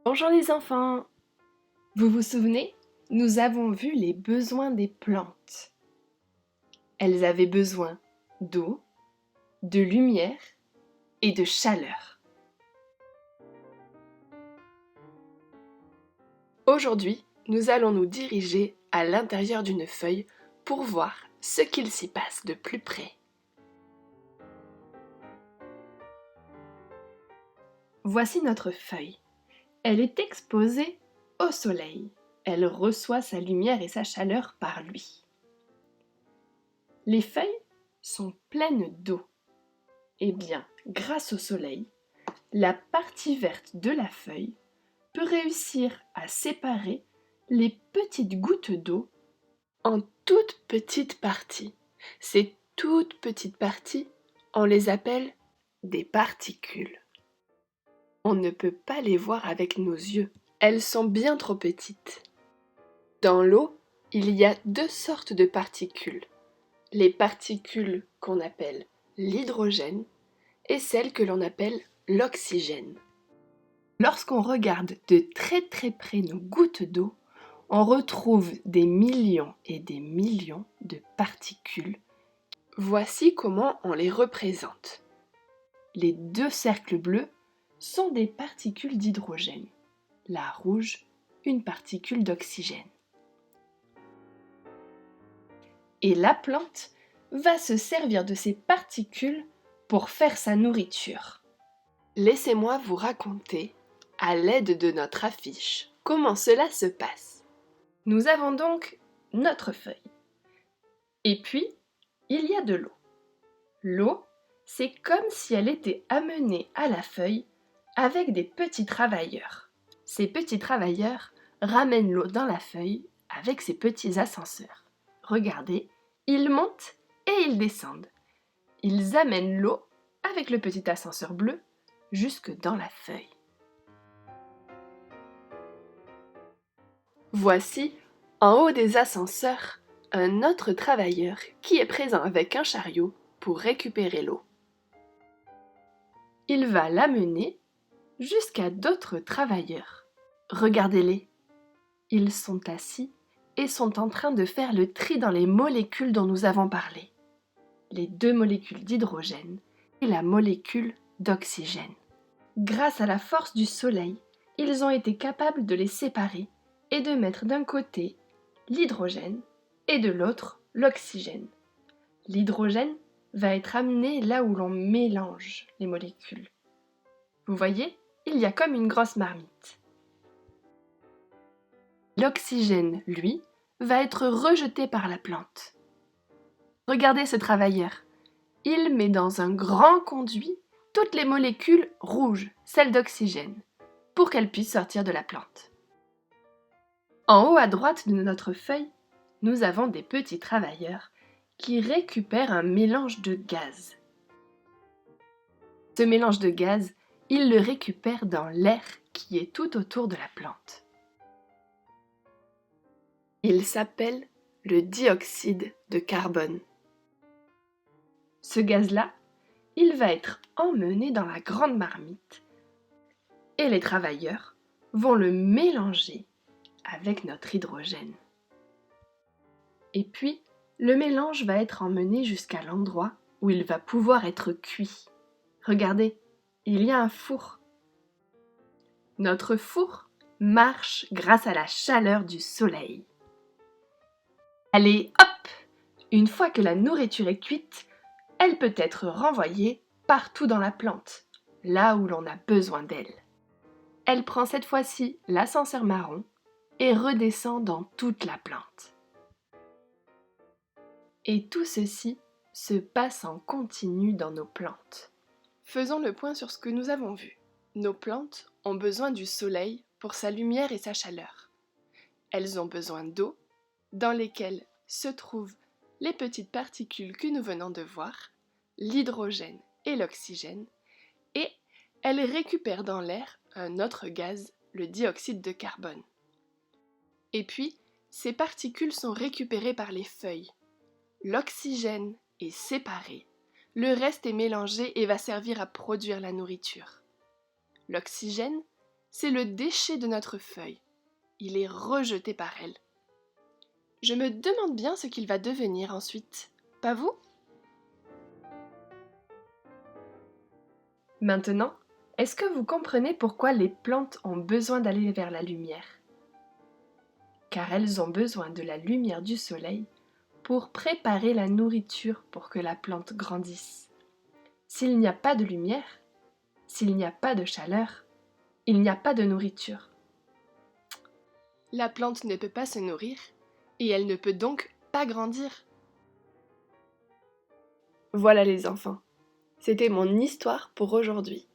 Bonjour les enfants! Vous vous souvenez? Nous avons vu les besoins des plantes. Elles avaient besoin d'eau, de lumière et de chaleur. Aujourd'hui, nous allons nous diriger à l'intérieur d'une feuille pour voir ce qu'il s'y passe de plus près. Voici notre feuille. Elle est exposée au soleil. Elle reçoit sa lumière et sa chaleur par lui. Les feuilles sont pleines d'eau. Eh bien, grâce au soleil, la partie verte de la feuille peut réussir à séparer les petites gouttes d'eau en toutes petites parties. Ces toutes petites parties, on les appelle des particules. On ne peut pas les voir avec nos yeux. Elles sont bien trop petites. Dans l'eau, il y a deux sortes de particules. Les particules qu'on appelle l'hydrogène et celles que l'on appelle l'oxygène. Lorsqu'on regarde de très très près nos gouttes d'eau, on retrouve des millions et des millions de particules. Voici comment on les représente. Les deux cercles bleus sont des particules d'hydrogène. La rouge, une particule d'oxygène. Et la plante va se servir de ces particules pour faire sa nourriture. Laissez-moi vous raconter, à l'aide de notre affiche, comment cela se passe. Nous avons donc notre feuille. Et puis, il y a de l'eau. L'eau, c'est comme si elle était amenée à la feuille avec des petits travailleurs. Ces petits travailleurs ramènent l'eau dans la feuille avec ces petits ascenseurs. Regardez, ils montent et ils descendent. Ils amènent l'eau avec le petit ascenseur bleu jusque dans la feuille. Voici, en haut des ascenseurs, un autre travailleur qui est présent avec un chariot pour récupérer l'eau. Il va l'amener jusqu'à d'autres travailleurs. Regardez-les, ils sont assis et sont en train de faire le tri dans les molécules dont nous avons parlé. Les deux molécules d'hydrogène et la molécule d'oxygène. Grâce à la force du soleil, ils ont été capables de les séparer et de mettre d'un côté l'hydrogène et de l'autre l'oxygène. L'hydrogène va être amené là où l'on mélange les molécules. Vous voyez, il y a comme une grosse marmite. L'oxygène, lui, va être rejeté par la plante. Regardez ce travailleur. Il met dans un grand conduit toutes les molécules rouges, celles d'oxygène, pour qu'elles puissent sortir de la plante. En haut à droite de notre feuille, nous avons des petits travailleurs qui récupèrent un mélange de gaz. Ce mélange de gaz, ils le récupèrent dans l'air qui est tout autour de la plante. Il s'appelle le dioxyde de carbone. Ce gaz-là, il va être emmené dans la grande marmite et les travailleurs vont le mélanger avec notre hydrogène. Et puis, le mélange va être emmené jusqu'à l'endroit où il va pouvoir être cuit. Regardez, il y a un four. Notre four marche grâce à la chaleur du soleil. Allez, hop! Une fois que la nourriture est cuite, elle peut être renvoyée partout dans la plante, là où l'on a besoin d'elle. Elle prend cette fois-ci l'ascenseur marron et redescend dans toute la plante. Et tout ceci se passe en continu dans nos plantes. Faisons le point sur ce que nous avons vu. Nos plantes ont besoin du soleil pour sa lumière et sa chaleur. Elles ont besoin d'eau, dans lesquelles se trouvent les petites particules que nous venons de voir, l'hydrogène et l'oxygène, et elles récupèrent dans l'air un autre gaz, le dioxyde de carbone. Et puis, ces particules sont récupérées par les feuilles. L'oxygène est séparé, le reste est mélangé et va servir à produire la nourriture. L'oxygène c'est le déchet de notre feuille. Il est rejeté par elle. Je me demande bien ce qu'il va devenir ensuite. Pas vous? Maintenant, est-ce que vous comprenez pourquoi les plantes ont besoin d'aller vers la lumière? Car elles ont besoin de la lumière du soleil pour préparer la nourriture pour que la plante grandisse. S'il n'y a pas de lumière, s'il n'y a pas de chaleur, il n'y a pas de nourriture. La plante ne peut pas se nourrir et elle ne peut donc pas grandir. Voilà les enfants, c'était mon histoire pour aujourd'hui.